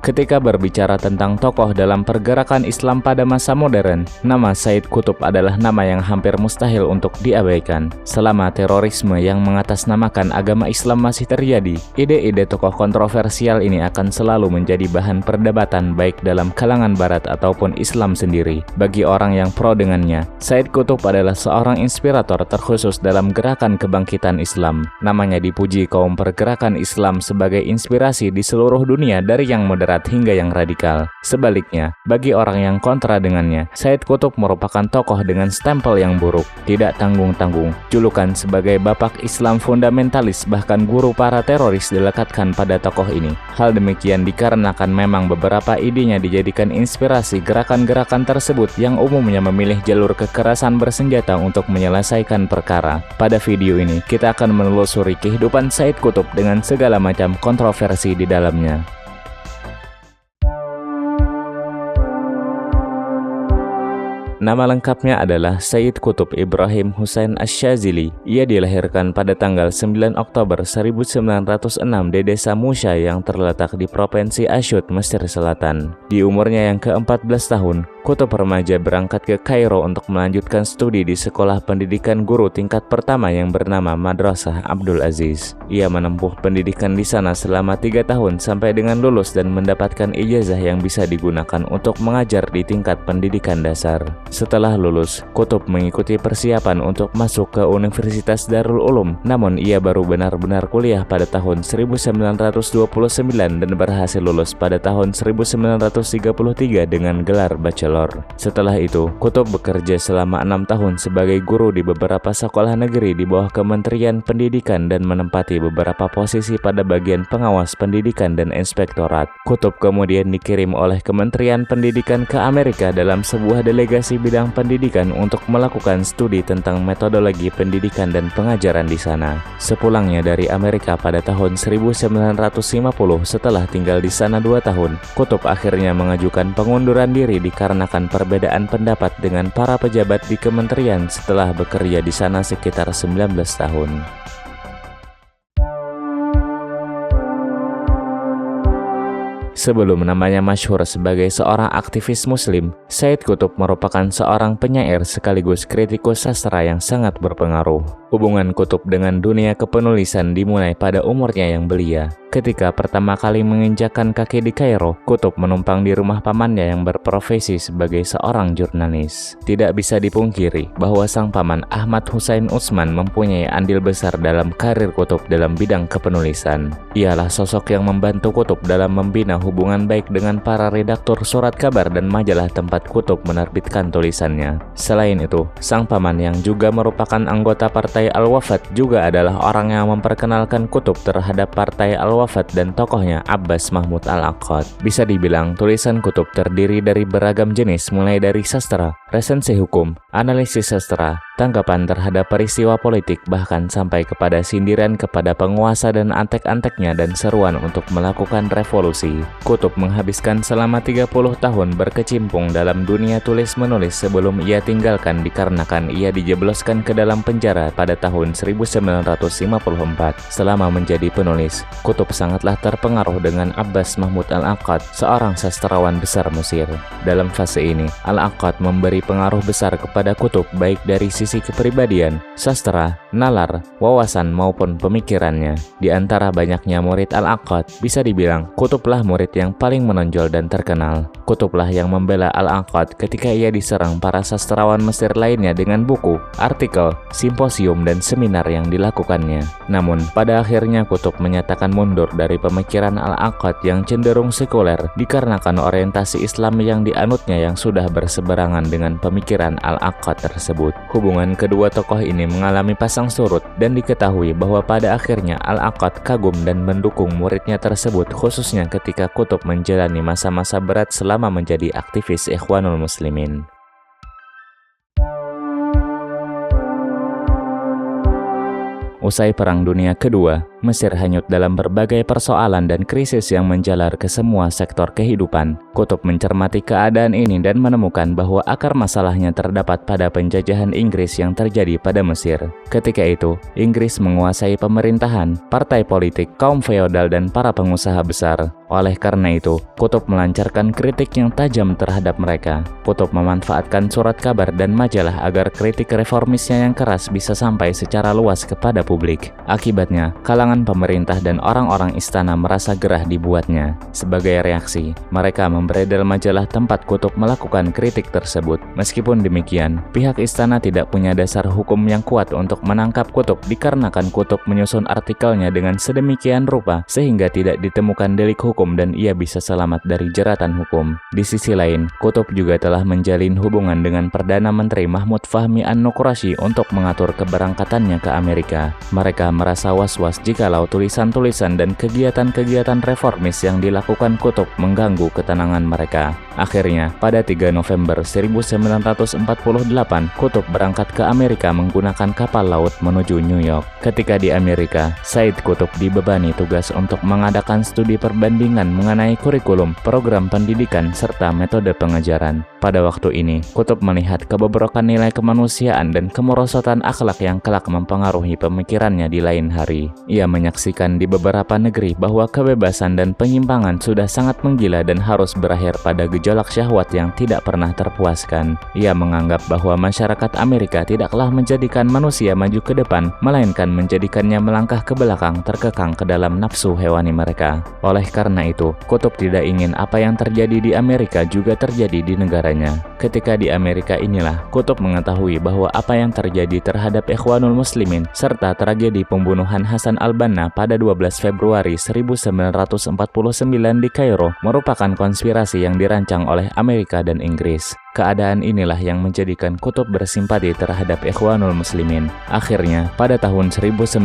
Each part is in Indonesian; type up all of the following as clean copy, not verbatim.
Ketika berbicara tentang tokoh dalam pergerakan Islam pada masa modern, nama Sayyid Qutb adalah nama yang hampir mustahil untuk diabaikan. Selama terorisme yang mengatasnamakan agama Islam masih terjadi, ide-ide tokoh kontroversial ini akan selalu menjadi bahan perdebatan baik dalam kalangan Barat ataupun Islam sendiri. Bagi orang yang pro dengannya, Sayyid Qutb adalah seorang inspirator terkhusus dalam gerakan kebangkitan Islam. Namanya dipuji kaum pergerakan Islam sebagai inspirasi di seluruh dunia dari yang moderat hingga yang radikal. Sebaliknya, bagi orang yang kontra dengannya, Sayyid Qutb merupakan tokoh dengan stempel yang buruk. Tidak tanggung-tanggung, julukan sebagai bapak Islam fundamentalis bahkan guru para teroris dilekatkan pada tokoh ini. Hal demikian dikarenakan memang beberapa idenya dijadikan inspirasi gerakan-gerakan tersebut yang umumnya memilih jalur kekerasan bersenjata untuk menyelesaikan perkara. Pada video ini, kita akan menelusuri kehidupan Sayyid Qutb dengan segala macam kontroversi di dalamnya. Nama lengkapnya adalah Sayyid Qutb Ibrahim Husain Asy-Syadzili. Ia dilahirkan pada tanggal 9 Oktober 1906 di desa Musha yang terletak di Provinsi Asyut, Mesir Selatan. Di umurnya yang ke-14 tahun, Qutb remaja berangkat ke Kairo untuk melanjutkan studi di sekolah pendidikan guru tingkat pertama yang bernama Madrasah Abdul Aziz. Ia menempuh pendidikan di sana selama 3 tahun sampai dengan lulus dan mendapatkan ijazah yang bisa digunakan untuk mengajar di tingkat pendidikan dasar. Setelah lulus, Qutb mengikuti persiapan untuk masuk ke Universitas Darul Ulum, namun ia baru benar-benar kuliah pada tahun 1929 dan berhasil lulus pada tahun 1933 dengan gelar bachelor. Setelah itu, Qutb bekerja selama 6 tahun sebagai guru di beberapa sekolah negeri di bawah Kementerian Pendidikan dan menempati beberapa posisi pada bagian pengawas pendidikan dan inspektorat. Qutb kemudian dikirim oleh Kementerian Pendidikan ke Amerika dalam sebuah delegasi bidang pendidikan untuk melakukan studi tentang metodologi pendidikan dan pengajaran di sana. Sepulangnya dari Amerika pada tahun 1950 setelah tinggal di sana 2 tahun, Qutb akhirnya mengajukan pengunduran diri dikarenakan perbedaan pendapat dengan para pejabat di kementerian setelah bekerja di sana sekitar 19 tahun. Sebelum namanya masyhur sebagai seorang aktivis muslim, Sayyid Qutb merupakan seorang penyair sekaligus kritikus sastra yang sangat berpengaruh. Hubungan Qutb dengan dunia kepenulisan dimulai pada umurnya yang belia. Ketika pertama kali menginjakkan kaki di Kairo, Qutb menumpang di rumah pamannya yang berprofesi sebagai seorang jurnalis. Tidak bisa dipungkiri bahwa sang paman Ahmad Hussein Utsman mempunyai andil besar dalam karir Qutb dalam bidang kepenulisan. Ialah sosok yang membantu Qutb dalam membina hubungan baik dengan para redaktur surat kabar dan majalah tempat Qutb menerbitkan tulisannya. Selain itu, sang paman yang juga merupakan anggota Partai Al-Wafd juga adalah orang yang memperkenalkan Qutb terhadap Partai Al-Wafd dan tokohnya Abbas Mahmud Al-Aqad. Bisa dibilang tulisan Qutb terdiri dari beragam jenis, mulai dari sastra, resensi hukum, analisis sastra, tanggapan terhadap peristiwa politik, bahkan sampai kepada sindiran kepada penguasa dan antek-anteknya dan seruan untuk melakukan revolusi. Qutb menghabiskan selama 30 tahun berkecimpung dalam dunia tulis-menulis sebelum ia tinggalkan dikarenakan ia dijebloskan ke dalam penjara pada tahun 1954. Selama menjadi penulis, Qutb sangatlah terpengaruh dengan Abbas Mahmud Al-Aqad, seorang sastrawan besar Mesir. Dalam fase ini, Al-Aqad memberi pengaruh besar kepada Qutb baik dari sisi kepribadian, sastra, nalar, wawasan maupun pemikirannya. Di antara banyaknya murid Al-Aqad, bisa dibilang Qutblah murid yang paling menonjol dan terkenal. Qutblah yang membela Al-Aqad ketika ia diserang para sastrawan Mesir lainnya dengan buku, artikel, simposium, dan seminar yang dilakukannya. Namun, pada akhirnya Qutb menyatakan mundur dari pemikiran Al-Aqad yang cenderung sekuler dikarenakan orientasi Islam yang dianutnya yang sudah berseberangan dengan pemikiran Al-Aqad tersebut. Hubungan kedua tokoh ini mengalami pasang surut dan diketahui bahwa pada akhirnya Al-Aqad kagum dan mendukung muridnya tersebut, khususnya ketika Qutb menjalani masa-masa berat selama menjadi aktivis Ikhwanul Muslimin. Usai Perang Dunia Kedua, Mesir hanyut dalam berbagai persoalan dan krisis yang menjalar ke semua sektor kehidupan. Qutb mencermati keadaan ini dan menemukan bahwa akar masalahnya terdapat pada penjajahan Inggris yang terjadi pada Mesir. Ketika itu, Inggris menguasai pemerintahan, partai politik, kaum feodal dan para pengusaha besar. Oleh karena itu, Qutb melancarkan kritik yang tajam terhadap mereka. Qutb memanfaatkan surat kabar dan majalah agar kritik reformisnya yang keras bisa sampai secara luas kepada publik. Akibatnya, kalangan pemerintah dan orang-orang istana merasa gerah dibuatnya. Sebagai reaksi, mereka memberedel majalah tempat Qutb melakukan kritik tersebut. Meskipun demikian, pihak istana tidak punya dasar hukum yang kuat untuk menangkap Qutb dikarenakan Qutb menyusun artikelnya dengan sedemikian rupa sehingga tidak ditemukan delik hukum dan ia bisa selamat dari jeratan hukum. Di sisi lain, Qutb juga telah menjalin hubungan dengan Perdana Menteri Mahmud Fahmi An-Nuqrashi untuk mengatur keberangkatannya ke Amerika. Mereka merasa was-was jikalau tulisan-tulisan dan kegiatan-kegiatan reformis yang dilakukan Qutb mengganggu ketenangan mereka. Akhirnya, pada 3 November 1948, Qutb berangkat ke Amerika menggunakan kapal laut menuju New York. Ketika di Amerika, Said Qutb dibebani tugas untuk mengadakan studi perbandingan mengenai kurikulum, program pendidikan, serta metode pengajaran. Pada waktu ini, Qutb melihat kebobrokan nilai kemanusiaan dan kemerosotan akhlak yang kelak mempengaruhi pemikirannya di lain hari. Ia menyaksikan di beberapa negeri bahwa kebebasan dan penyimpangan sudah sangat menggila dan harus berakhir pada gejolak syahwat yang tidak pernah terpuaskan. Ia menganggap bahwa masyarakat Amerika tidaklah menjadikan manusia maju ke depan, melainkan menjadikannya melangkah ke belakang terkekang ke dalam nafsu hewani mereka. Oleh karena itu, Qutb tidak ingin apa yang terjadi di Amerika juga terjadi di negaranya. Ketika di Amerika inilah, Qutb mengetahui bahwa apa yang terjadi terhadap Ikhwanul Muslimin serta tragedi pembunuhan Hasan al-Banna pada 12 Februari 1949 di Kairo merupakan konspirasi yang dirancang oleh Amerika dan Inggris. Keadaan inilah yang menjadikan Qutb bersimpati terhadap Ikhwanul Muslimin. Akhirnya, pada tahun 1950,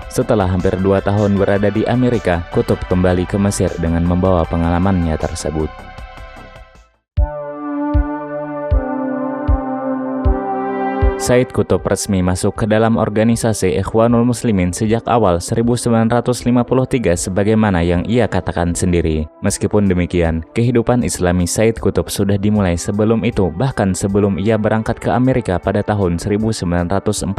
setelah hampir 2 tahun berada di Amerika, Qutb kembali ke Mesir dengan membawa pengalamannya tersebut. Said Qutb resmi masuk ke dalam organisasi Ikhwanul Muslimin sejak awal 1953 sebagaimana yang ia katakan sendiri. Meskipun demikian, kehidupan Islami Said Qutb sudah dimulai sebelum itu, bahkan sebelum ia berangkat ke Amerika pada tahun 1948.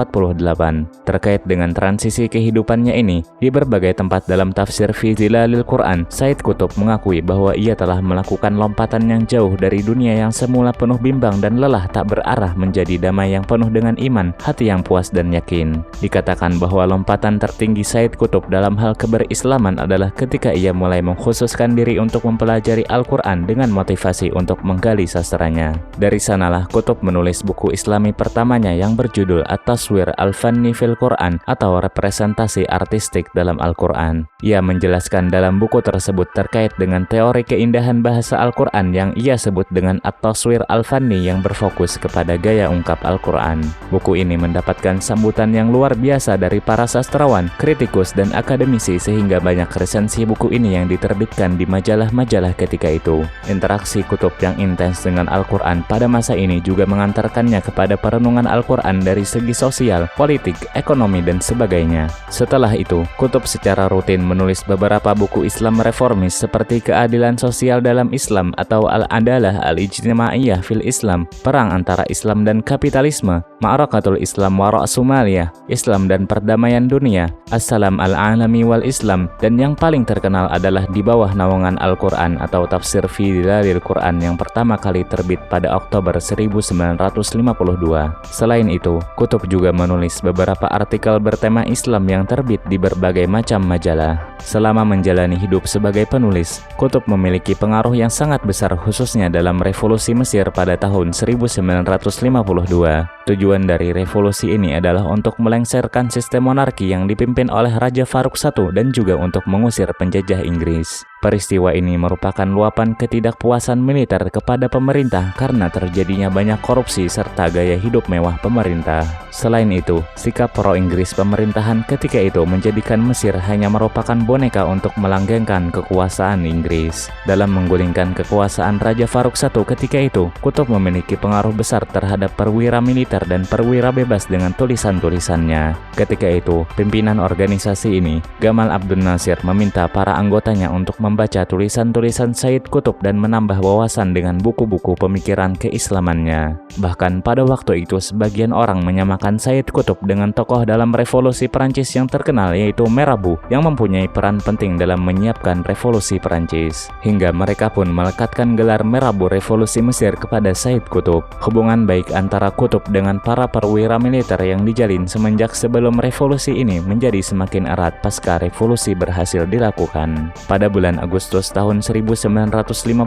Terkait dengan transisi kehidupannya ini, di berbagai tempat dalam tafsir Fi Zilalil Quran, Said Qutb mengakui bahwa ia telah melakukan lompatan yang jauh dari dunia yang semula penuh bimbang dan lelah tak berarah menjadi damai yang penuh dengan iman, hati yang puas dan yakin. Dikatakan bahwa lompatan tertinggi Said Qutb dalam hal keberislaman adalah ketika ia mulai mengkhususkan diri untuk mempelajari Al-Quran dengan motivasi untuk menggali sastranya. Dari sanalah Qutb menulis buku Islami pertamanya yang berjudul At-Taswir Al-Fanni fil Quran atau representasi artistik dalam Al-Quran. Ia menjelaskan dalam buku tersebut terkait dengan teori keindahan bahasa Al-Quran yang ia sebut dengan At-Taswir Al-Fanni yang berfokus kepada gaya ungkap Al-Quran. Buku ini mendapatkan sambutan yang luar biasa dari para sastrawan, kritikus, dan akademisi sehingga banyak resensi buku ini yang diterbitkan di majalah-majalah ketika itu. Interaksi Qutb yang intens dengan Al-Quran pada masa ini juga mengantarkannya kepada perenungan Al-Quran dari segi sosial, politik, ekonomi, dan sebagainya. Setelah itu, Qutb secara rutin menulis beberapa buku Islam reformis seperti Keadilan Sosial dalam Islam atau Al-Adalah Al-Ijtimaiyah fil Islam, Perang Antara Islam dan Kapitalisme, Ma'rakatul Islam wa Ra'sumaliyah, Islam dan Perdamaian Dunia, As-Salam Al-Alami wal Islam, dan yang paling terkenal adalah Di Bawah Naungan Al-Quran atau Tafsir Fi Zilalil Quran yang pertama kali terbit pada Oktober 1952. Selain itu, Qutb juga menulis beberapa artikel bertema Islam yang terbit di berbagai macam majalah. Selama menjalani hidup sebagai penulis, Qutb memiliki pengaruh yang sangat besar khususnya dalam revolusi Mesir pada tahun 1952. Tujuan dari revolusi ini adalah untuk melengsarkan sistem monarki yang dipimpin oleh Raja Faruk I dan juga untuk mengusir penjajah Inggris. Peristiwa ini merupakan luapan ketidakpuasan militer kepada pemerintah karena terjadinya banyak korupsi serta gaya hidup mewah pemerintah. Selain itu, sikap pro-Inggris pemerintahan ketika itu menjadikan Mesir hanya merupakan boneka untuk melanggengkan kekuasaan Inggris. Dalam menggulingkan kekuasaan Raja Farouk I ketika itu, Qutb memiliki pengaruh besar terhadap perwira militer dan perwira bebas dengan tulisan-tulisannya. Ketika itu, pimpinan organisasi ini, Gamal Abdel Nasir, meminta para anggotanya untuk membaca tulisan-tulisan Sayyid Qutb dan menambah wawasan dengan buku-buku pemikiran keislamannya. Bahkan pada waktu itu sebagian orang menyamakan Sayyid Qutb dengan tokoh dalam revolusi Perancis yang terkenal yaitu Mirabeau yang mempunyai peran penting dalam menyiapkan revolusi Perancis. Hingga mereka pun melekatkan gelar Mirabeau Revolusi Mesir kepada Sayyid Qutb. Hubungan baik antara Qutb dengan para perwira militer yang dijalin semenjak sebelum revolusi ini menjadi semakin erat pasca revolusi berhasil dilakukan. Pada bulan Agustus tahun 1952,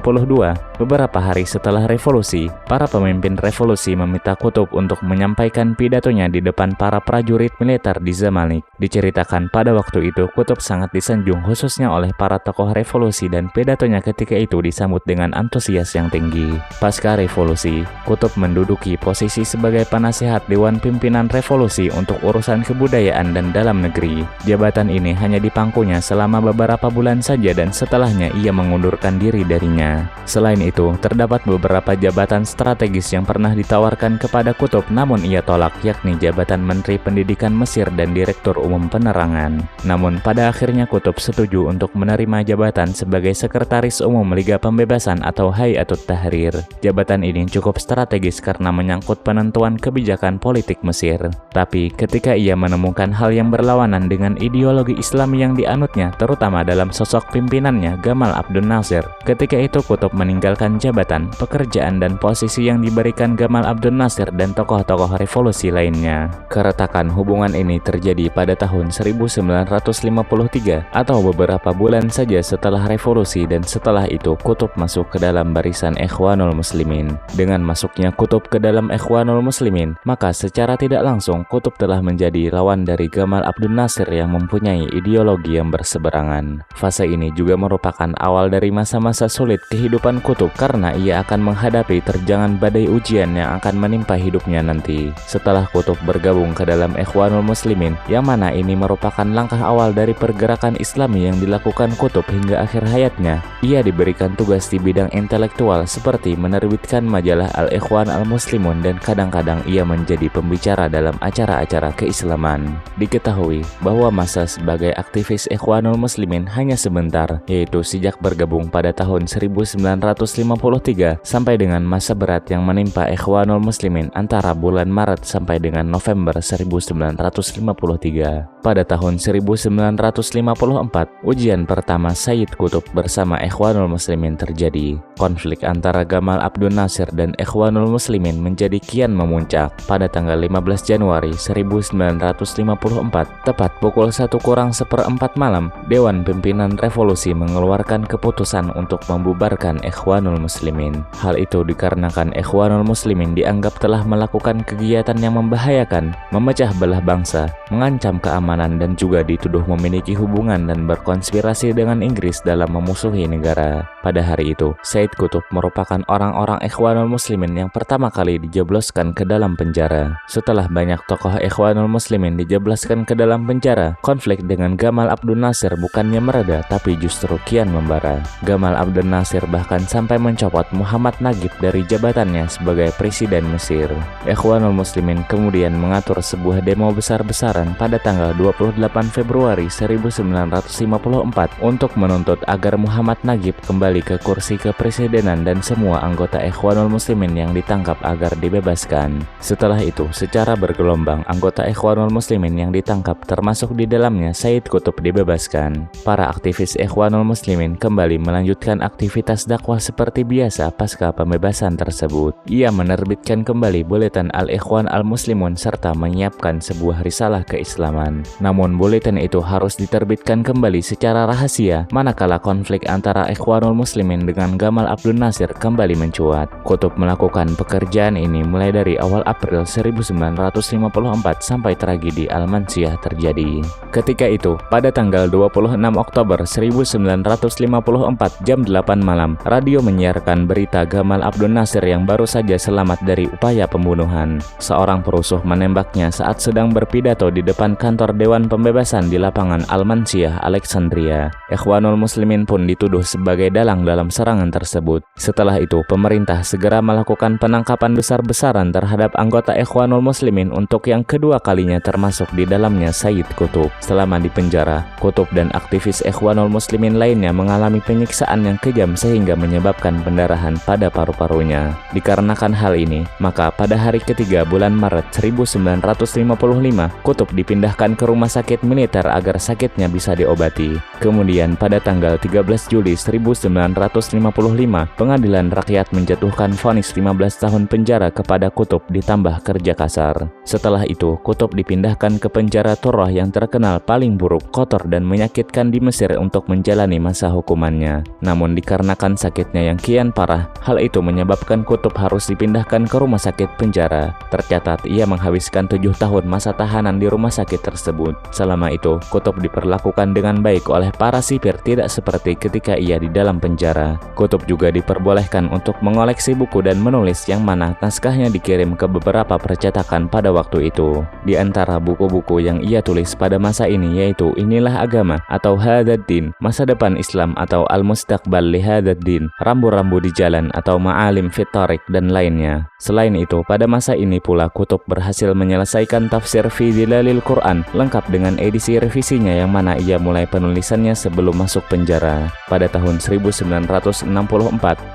beberapa hari setelah revolusi, para pemimpin revolusi meminta Qutb untuk menyampaikan pidatonya di depan para prajurit militer di Zamalek. Diceritakan pada waktu itu Qutb sangat disanjung khususnya oleh para tokoh revolusi dan pidatonya ketika itu disambut dengan antusias yang tinggi. Pasca revolusi, Qutb menduduki posisi sebagai penasehat Dewan Pimpinan Revolusi untuk urusan kebudayaan dan dalam negeri. Jabatan ini hanya dipangkunya selama beberapa bulan saja dan setelahnya ia mengundurkan diri darinya. Selain itu, terdapat beberapa jabatan strategis yang pernah ditawarkan kepada Qutb namun ia tolak, yakni jabatan Menteri Pendidikan Mesir dan Direktur Umum Penerangan. Namun pada akhirnya Qutb setuju untuk menerima jabatan sebagai Sekretaris Umum Liga Pembebasan atau Hay'atut Tahrir. Jabatan ini cukup strategis karena menyangkut penentuan kebijakan politik Mesir. Tapi ketika ia menemukan hal yang berlawanan dengan ideologi Islam yang dianutnya, terutama dalam sosok pimpinannya Gamal Abdel Nasir, ketika itu Qutb meninggalkan jabatan, pekerjaan dan posisi yang diberikan Gamal Abdel Nasir dan tokoh-tokoh revolusi lainnya. Keretakan hubungan ini terjadi pada tahun 1953 atau beberapa bulan saja setelah revolusi, dan setelah itu Qutb masuk ke dalam barisan Ikhwanul Muslimin. Dengan masuknya Qutb ke dalam Ikhwanul Muslimin, maka secara tidak langsung Qutb telah menjadi lawan dari Gamal Abdel Nasir yang mempunyai ideologi yang berseberangan. Fase ini juga merupakan awal dari masa-masa sulit kehidupan Qutb karena ia akan menghadapi terjangan badai ujian yang akan menimpa hidupnya nanti. Setelah Qutb bergabung ke dalam Ikhwanul Muslimin, yang mana ini merupakan langkah awal dari pergerakan Islami yang dilakukan Qutb hingga akhir hayatnya, ia diberikan tugas di bidang intelektual seperti menerbitkan majalah Al-Ikhwan Al-Muslimun dan kadang-kadang ia menjadi pembicara dalam acara-acara keislaman. Diketahui bahwa masa sebagai aktivis Ikhwanul Muslimin hanya sebentar, yaitu sejak bergabung pada tahun 1953 sampai dengan masa berat yang menimpa Ikhwanul Muslimin antara bulan Maret sampai dengan November 1953. Pada tahun 1954, ujian pertama Sayyid Qutb bersama Ikhwanul Muslimin terjadi. Konflik antara Gamal Abdel Nasir dan Ikhwanul Muslimin menjadi kian memuncak. Pada tanggal 15 Januari 1954, tepat pukul 1:04 malam, Dewan Pimpinan Revolusi mengeluarkan keputusan untuk membubarkan Ikhwanul Muslimin. Hal itu dikarenakan Ikhwanul Muslimin dianggap telah melakukan kegiatan yang membahayakan, memecah belah bangsa, mengancam keamanan, dan juga dituduh memiliki hubungan dan berkonspirasi dengan Inggris dalam memusuhi negara. Pada hari itu, Sayyid Qutb merupakan orang-orang Ikhwanul Muslimin yang pertama kali dijebloskan ke dalam penjara. Setelah banyak tokoh Ikhwanul Muslimin dijebloskan ke dalam penjara, konflik dengan Gamal Abdel Nasir bukannya mereda tapi justru kian membara. Gamal Abdel Nasir bahkan sampai mencopot Muhammad Naguib dari jabatannya sebagai Presiden Mesir. Ikhwanul Muslimin kemudian mengatur sebuah demo besar-besaran pada tanggal 28 Februari 1954 untuk menuntut agar Muhammad Naguib kembali ke kursi kepresidenan dan semua anggota Ikhwanul Muslimin yang ditangkap agar dibebaskan. Setelah itu, secara bergelombang anggota Ikhwanul Muslimin yang ditangkap termasuk di dalamnya Sayyid Qutb dibebaskan. Para aktivis Ikhwanul Muslimin kembali melanjutkan aktivitas dakwah seperti biasa pasca pembebasan tersebut. Ia menerbitkan kembali buletin Al-Ikhwan Al-Muslimun serta menyiapkan sebuah risalah keislaman. Namun buletin itu harus diterbitkan kembali secara rahasia manakala konflik antara Ikhwanul Muslimin dengan Gamal Abdel Nasir kembali mencuat. Qutb melakukan pekerjaan ini mulai dari awal April 1954 sampai tragedi Al-Mansiyah terjadi. Ketika itu, pada tanggal 26 Oktober 1954, 1954 jam 8 malam, radio menyiarkan berita Gamal Abdul Nasir yang baru saja selamat dari upaya pembunuhan. Seorang perusuh menembaknya saat sedang berpidato di depan kantor Dewan Pembebasan di lapangan Al-Mansyah, Alexandria. Ikhwanul Muslimin pun dituduh sebagai dalang dalam serangan tersebut. Setelah itu, pemerintah segera melakukan penangkapan besar-besaran terhadap anggota Ikhwanul Muslimin untuk yang kedua kalinya, termasuk di dalamnya Sayyid Qutb. Selama di penjara, Qutb dan aktivis Ikhwanul Muslimin lainnya mengalami penyiksaan yang kejam sehingga menyebabkan pendarahan pada paru-parunya. Dikarenakan hal ini, maka pada hari ketiga bulan Maret 1955, Qutb dipindahkan ke rumah sakit militer agar sakitnya bisa diobati. Kemudian pada tanggal 13 Juli 1955, Pengadilan Rakyat menjatuhkan vonis 15 tahun penjara kepada Qutb ditambah kerja kasar. Setelah itu, Qutb dipindahkan ke penjara Turrah yang terkenal paling buruk, kotor dan menyakitkan di Mesir untuk menjalani masa hukumannya. Namun dikarenakan sakitnya yang kian parah, hal itu menyebabkan Qutb harus dipindahkan ke rumah sakit penjara. Tercatat ia menghabiskan 7 tahun masa tahanan di rumah sakit tersebut. Selama itu, Qutb diperlakukan dengan baik oleh para sipir, tidak seperti ketika ia di dalam penjara. Qutb juga diperbolehkan untuk mengoleksi buku dan menulis, yang mana naskahnya dikirim ke beberapa percetakan pada waktu itu. Di antara buku-buku yang ia tulis pada masa ini yaitu Inilah Agama atau Hadaddin, Masa Depan Islam atau Al-Mustaqbal li Hadaddin, Rambu-Rambu di Jalan atau Ma'alim fit Thariq dan lainnya. Selain itu, pada masa ini pula Qutb berhasil menyelesaikan tafsir Fi Dhilalil Quran lengkap dengan edisi revisinya, yang mana ia mulai penulisannya sebelum masuk penjara. Pada tahun 1964,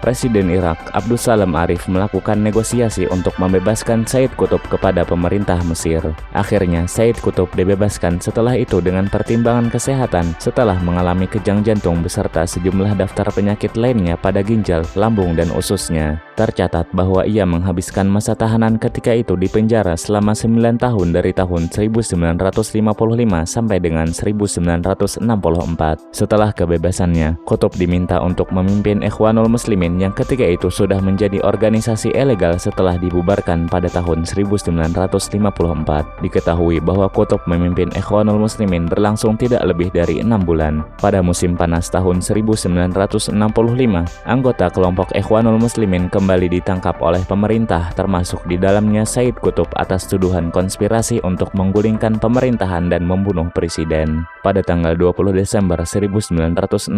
Presiden Irak Abdus Salam Arif melakukan negosiasi untuk membebaskan Sayyid Qutb kepada pemerintah Mesir. Akhirnya Sayyid Qutb dibebaskan setelah itu dengan pertimbangan kesehatan setelah mengalami kejang jantung beserta sejumlah daftar penyakit lainnya pada ginjal, lambung dan ususnya. Tercatat bahwa ia menghabiskan masa tahanan ketika itu di penjara selama 9 tahun dari tahun 1955 sampai dengan 1964. Setelah kebebasannya, Qutb diminta untuk memimpin Ikhwanul Muslimin yang ketika itu sudah menjadi organisasi ilegal setelah dibubarkan pada tahun 1954. Diketahui bahwa Qutb memimpin Ikhwanul Muslimin berlangsung tidak lebih dari 6 bulan. Pada musim panas tahun 1965, anggota kelompok Ikhwanul Muslimin kembali ditangkap oleh pemerintah, termasuk di dalamnya Sayyid Qutb, atas tuduhan konspirasi untuk menggulingkan pemerintahan dan membunuh presiden. Pada tanggal 20 Desember 1965,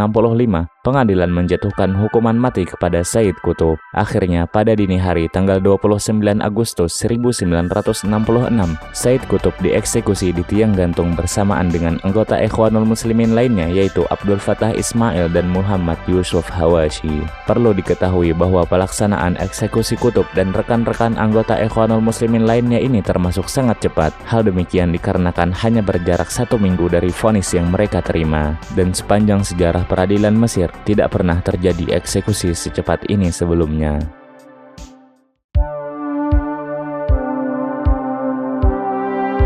pengadilan menjatuhkan hukuman mati kepada Sayyid Qutb. Akhirnya pada dini hari tanggal 29 Agustus 1966, Sayyid Qutb dieksekusi di tiang gantung bersamaan dengan anggota Ikhwanul Muslimin lainnya yaitu Abdul Fattah Ismail dan Muhammad Yusuf Hawashi. Perlu diketahui bahwa pelaksanaan eksekusi Qutb dan rekan-rekan anggota Ikhwanul Muslimin lainnya ini termasuk sangat cepat. Hal demikian dikarenakan hanya berjarak 1 minggu dari vonis yang mereka terima. Dan sepanjang sejarah peradilan Mesir, tidak pernah terjadi eksekusi secepat ini sebelumnya.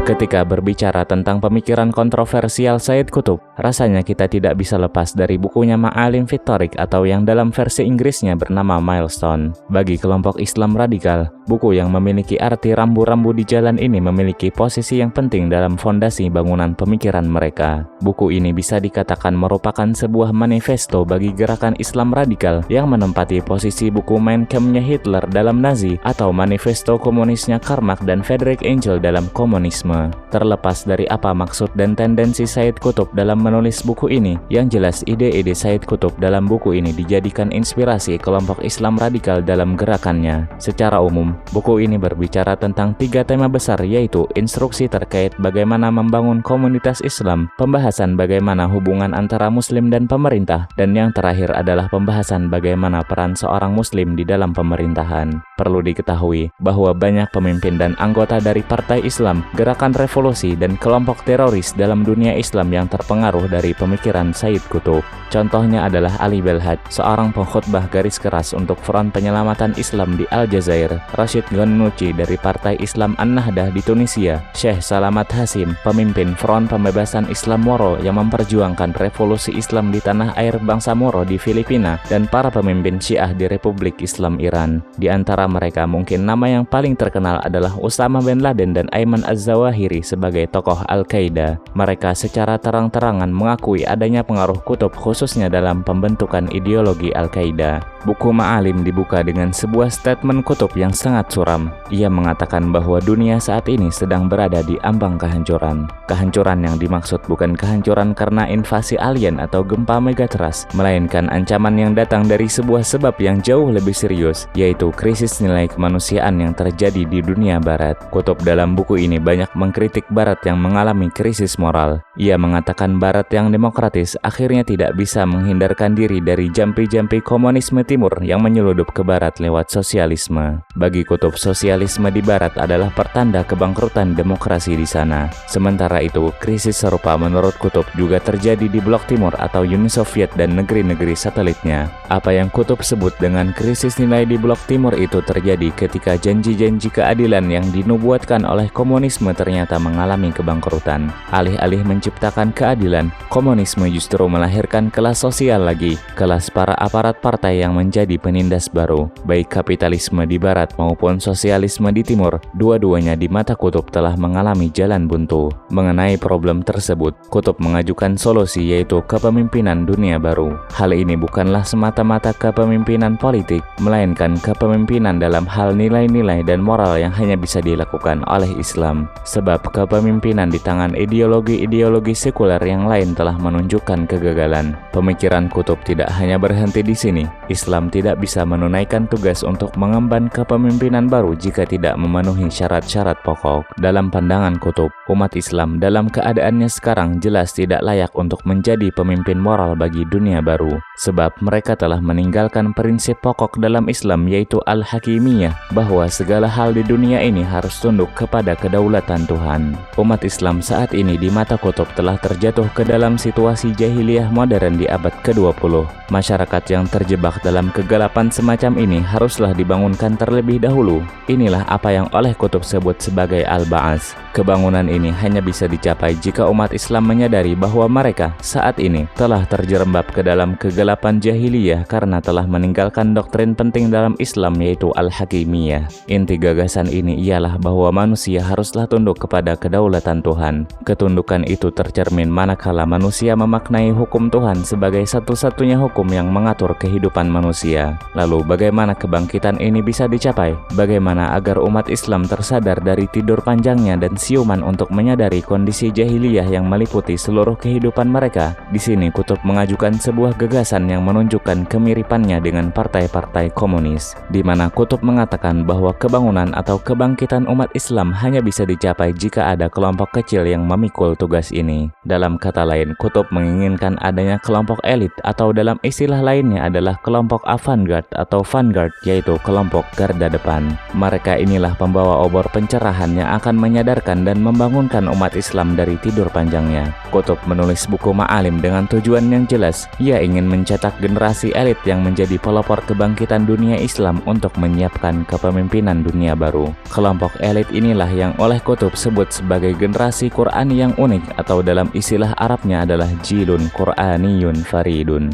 Ketika berbicara tentang pemikiran kontroversial Sayyid Qutb, rasanya kita tidak bisa lepas dari bukunya Ma'alim fit Thariq atau yang dalam versi Inggrisnya bernama Milestone. Bagi kelompok Islam radikal, buku yang memiliki arti rambu-rambu di jalan ini memiliki posisi yang penting dalam fondasi bangunan pemikiran mereka. Buku ini bisa dikatakan merupakan sebuah manifesto bagi gerakan Islam radikal yang menempati posisi buku Mein Kampf-nya Hitler dalam Nazi atau manifesto komunisnya Karl Marx dan Friedrich Engels dalam komunisme. Terlepas dari apa maksud dan tendensi Sayyid Qutb dalam menulis buku ini, yang jelas ide-ide Sayyid Qutb dalam buku ini dijadikan inspirasi kelompok Islam radikal dalam gerakannya. Secara umum, buku ini berbicara tentang 3 tema besar, yaitu instruksi terkait bagaimana membangun komunitas Islam, pembahasan bagaimana hubungan antara Muslim dan pemerintah, dan yang terakhir adalah pembahasan bagaimana peran seorang Muslim di dalam pemerintahan. Perlu diketahui bahwa banyak pemimpin dan anggota dari partai Islam, gerakan revolusi dan kelompok teroris dalam dunia Islam yang terpengaruh dari pemikiran Sayyid Qutb. Contohnya adalah Ali Belhaj, seorang pengkhotbah garis keras untuk Front Penyelamatan Islam di Aljazair, Rashid Ghannouchi dari Partai Islam An-Nahdah di Tunisia, Syekh Salamat Hasim, pemimpin Front Pembebasan Islam Moro yang memperjuangkan revolusi Islam di tanah air bangsa Moro di Filipina, dan para pemimpin Syiah di Republik Islam Iran. Di antara mereka mungkin nama yang paling terkenal adalah Osama bin Laden dan Ayman Az-Zawahiri al-Zawahiri sebagai tokoh Al-Qaeda. Mereka secara terang-terangan mengakui adanya pengaruh kutub khususnya dalam pembentukan ideologi Al-Qaeda. Buku Ma'alim dibuka dengan sebuah statement kutub yang sangat suram. Ia mengatakan bahwa dunia saat ini sedang berada di ambang kehancuran. Kehancuran yang dimaksud bukan kehancuran karena invasi alien atau gempa megatrust, melainkan ancaman yang datang dari sebuah sebab yang jauh lebih serius, yaitu krisis nilai kemanusiaan yang terjadi di dunia barat. Kutub dalam buku ini banyak mengkritik barat yang mengalami krisis moral. Ia mengatakan barat yang demokratis akhirnya tidak bisa menghindarkan diri dari jampi-jampi komunisme timur yang menyeludup ke barat lewat sosialisme. Bagi kutub, sosialisme di barat adalah pertanda kebangkrutan demokrasi di sana. Sementara itu, krisis serupa menurut kutub juga terjadi di blok timur atau Uni Soviet dan negeri-negeri satelitnya. Apa yang kutub sebut dengan krisis nilai di blok timur itu terjadi ketika janji-janji keadilan yang dinubuatkan oleh komunisme ternyata mengalami kebangkrutan. Alih-alih menciptakan keadilan, komunisme justru melahirkan kelas sosial lagi, kelas para aparat partai yang menjadi penindas baru. Baik kapitalisme di barat maupun sosialisme di timur, dua-duanya di mata kutub telah mengalami jalan buntu. Mengenai problem tersebut, kutub mengajukan solusi yaitu kepemimpinan dunia baru. Hal ini bukanlah semata-mata kepemimpinan politik, melainkan kepemimpinan dalam hal nilai-nilai dan moral yang hanya bisa dilakukan oleh Islam. Sebab kepemimpinan di tangan ideologi-ideologi sekuler yang lain telah menunjukkan kegagalan. Pemikiran kutub tidak hanya berhenti di sini. Islam tidak bisa menunaikan tugas untuk mengemban kepemimpinan baru jika tidak memenuhi syarat-syarat pokok. Dalam pandangan kutub, umat Islam dalam keadaannya sekarang jelas tidak layak untuk menjadi pemimpin moral bagi dunia baru, sebab mereka telah meninggalkan prinsip pokok dalam Islam yaitu al-hakimiyah, bahwa segala hal di dunia ini harus tunduk kepada kedaulatan Tuhan. Umat Islam saat ini di mata kutub telah terjatuh ke dalam situasi jahiliyah modern di abad ke-20. Masyarakat yang terjebak dalam kegelapan semacam ini haruslah dibangunkan terlebih dahulu. Inilah apa yang oleh kutub sebut sebagai al-ba'as. Kebangunan ini hanya bisa dicapai jika umat Islam menyadari bahwa mereka saat ini telah terjerembab ke dalam kegelapan jahiliyah karena telah meninggalkan doktrin penting dalam Islam yaitu al-hakimiyah. Inti gagasan ini ialah bahwa manusia haruslah tunduk kepada kedaulatan Tuhan. Ketundukan itu tercermin manakala manusia memaknai hukum Tuhan sebagai satu-satunya hukum yang mengatur kehidupan manusia. Lalu bagaimana kebangkitan ini bisa dicapai? Bagaimana agar umat Islam tersadar dari tidur panjangnya dan siuman untuk menyadari kondisi jahiliyah yang meliputi seluruh kehidupan mereka? Di sini kutub mengajukan sebuah gagasan yang menunjukkan kemiripannya dengan partai-partai komunis, di mana kutub mengatakan bahwa kebangunan atau kebangkitan umat Islam hanya bisa dicapai jika ada kelompok kecil yang memikul tugas ini. Dalam kata lain, kutub menginginkan adanya kelompok elit atau dalam istilah lainnya adalah kelompok avant-garde atau vanguard, yaitu kelompok garda depan. Mereka inilah pembawa obor pencerahan yang akan menyadarkan dan membangunkan umat Islam dari tidur panjangnya. Kutub menulis buku Ma'alim dengan tujuan yang jelas. Ia ingin mencetak generasi elit yang menjadi pelopor kebangkitan dunia Islam untuk menyiapkan kepemimpinan dunia baru. Kelompok elit inilah yang oleh kutub sebut sebagai generasi Qur'ani yang unik, atau dalam istilah Arabnya adalah jilun Qur'aniyun faridun.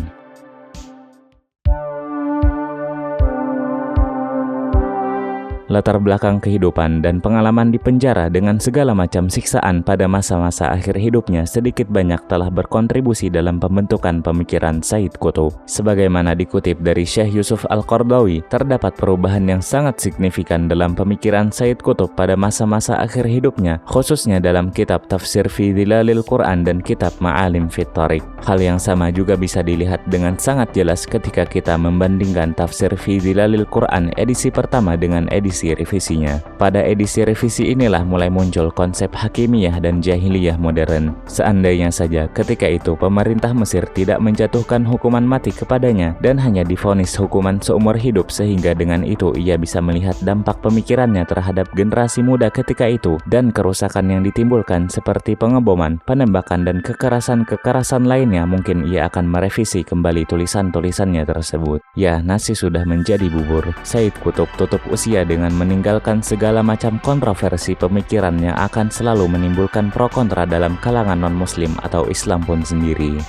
Latar belakang kehidupan dan pengalaman di penjara dengan segala macam siksaan pada masa-masa akhir hidupnya sedikit banyak telah berkontribusi dalam pembentukan pemikiran Sayyid Qutb. Sebagaimana dikutip dari Syekh Yusuf Al-Qaradawi, terdapat perubahan yang sangat signifikan dalam pemikiran Sayyid Qutb pada masa-masa akhir hidupnya, khususnya dalam kitab Tafsir fi Dhilalil Quran dan kitab Ma'alim fit Thariq. Hal yang sama juga bisa dilihat dengan sangat jelas ketika kita membandingkan Tafsir fi Dhilalil Quran edisi pertama dengan edisi revisinya. Pada edisi revisi inilah mulai muncul konsep hakimiyah dan jahiliyah modern. Seandainya saja ketika itu pemerintah Mesir tidak menjatuhkan hukuman mati kepadanya dan hanya divonis hukuman seumur hidup, sehingga dengan itu ia bisa melihat dampak pemikirannya terhadap generasi muda ketika itu dan kerusakan yang ditimbulkan seperti pengeboman, penembakan dan kekerasan-kekerasan lainnya, mungkin ia akan merevisi kembali tulisan-tulisannya tersebut. Ya, nasi sudah menjadi bubur. Sayyid Qutb tutup usia dengan meninggalkan segala macam kontroversi pemikiran yang akan selalu menimbulkan pro kontra dalam kalangan non-muslim atau Islam pun sendiri.